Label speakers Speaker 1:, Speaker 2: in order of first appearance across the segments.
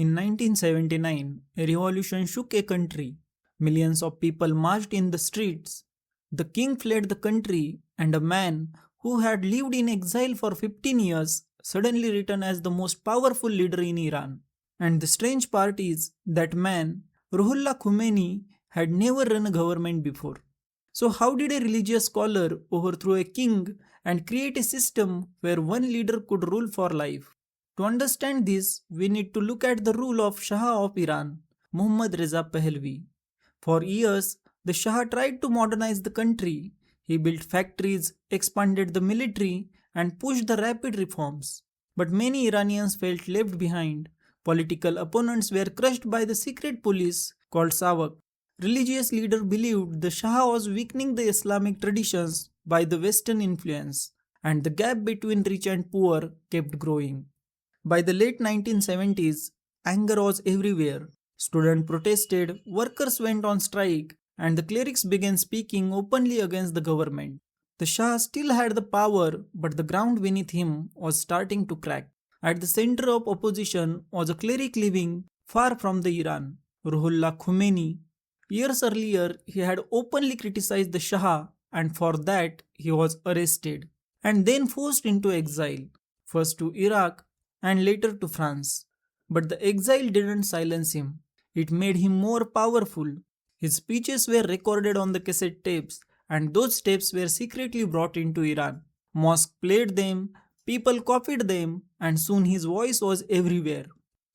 Speaker 1: In 1979, a revolution shook a country. Millions of people marched in the streets. The king fled the country, and a man who had lived in exile for 15 years suddenly returned as the most powerful leader in Iran. And the strange part is that man, Ruhollah Khomeini, had never run a government before. So, how did a religious scholar overthrow a king and create a system where one leader could rule for life? To understand this, we need to look at the rule of Shah of Iran, Muhammad Reza Pahlavi. For years, the Shah tried to modernize the country. He built factories, expanded the military, and pushed the rapid reforms. But many Iranians felt left behind. Political opponents were crushed by the secret police called Savak. Religious leaders believed the Shah was weakening the Islamic traditions by the Western influence, and the gap between rich and poor kept growing. By the late 1970s, anger was everywhere. Students protested, workers went on strike, and the clerics began speaking openly against the government. The Shah still had the power, but the ground beneath him was starting to crack. At the center of opposition was a cleric living far from the Iran, Ruhollah Khomeini. Years earlier, he had openly criticized the Shah, and for that he was arrested and then forced into exile, first to Iraq and later to France. But the exile didn't silence him, it made him more powerful. His speeches were recorded on the cassette tapes, and those tapes were secretly brought into Iran. Mosques played them, people copied them, and soon his voice was everywhere.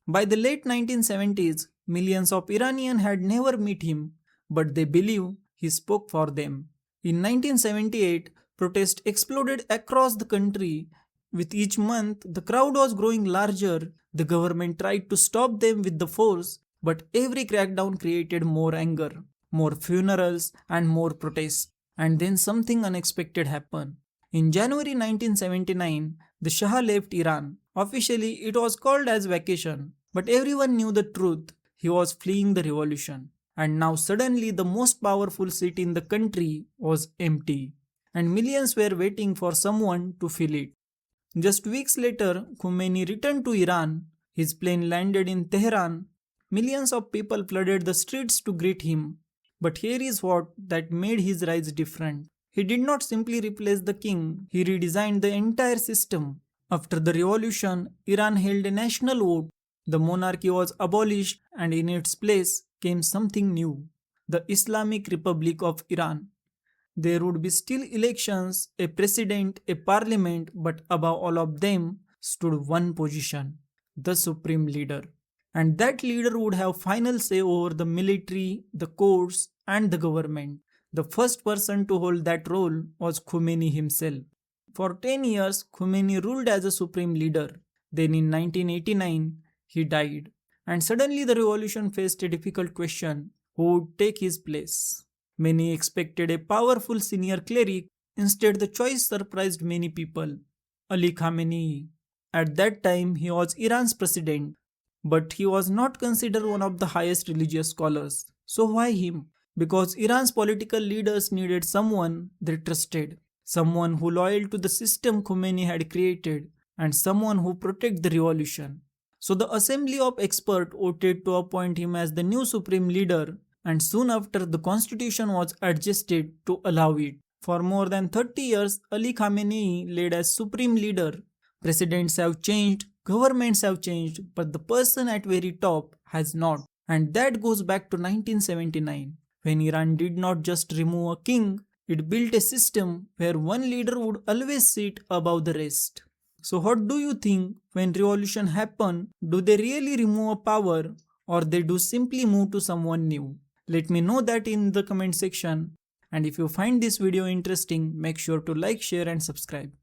Speaker 1: By the late 1970s, millions of Iranians had never met him, but they believe he spoke for them. In 1978, protests exploded across the country. With each month, the crowd was growing larger. The government tried to stop them with the force, but every crackdown created more anger, more funerals, and more protests. And then something unexpected happened. In January 1979, the Shah left Iran. Officially, it was called as vacation, but everyone knew the truth. He was fleeing the revolution. And now suddenly the most powerful seat in the country was empty, and millions were waiting for someone to fill it. Just weeks later, Khomeini returned to Iran. His plane landed in Tehran. Millions of people flooded the streets to greet him. But here is what that made his rise different. He did not simply replace the king, he redesigned the entire system. After the revolution, Iran held a national vote. The monarchy was abolished, and in its place came something new, the Islamic Republic of Iran. There would be still elections, a president, a parliament, but above all of them stood one position, the supreme leader. And that leader would have final say over the military, the courts, and the government. The first person to hold that role was Khomeini himself. For 10 years, Khomeini ruled as a supreme leader. Then in 1989, he died. And suddenly the revolution faced a difficult question: who would take his place? Many expected a powerful senior cleric. Instead, the choice surprised many people: Ali Khamenei. At that time, he was Iran's president, but he was not considered one of the highest religious scholars. So why him? Because Iran's political leaders needed someone they trusted, someone who loyal to the system Khomeini had created, and someone who protect the revolution. So the assembly of experts voted to appoint him as the new supreme leader, and soon after the constitution was adjusted to allow it. For more than 30 years, Ali Khamenei led as supreme leader. Presidents have changed, governments have changed, but the person at very top has not. And that goes back to 1979, when Iran did not just remove a king, it built a system where one leader would always sit above the rest. So what do you think? When revolution happen, do they really remove a power, or they do simply move to someone new? Let me know that in the comment section. And if you find this video interesting, make sure to like, share and subscribe.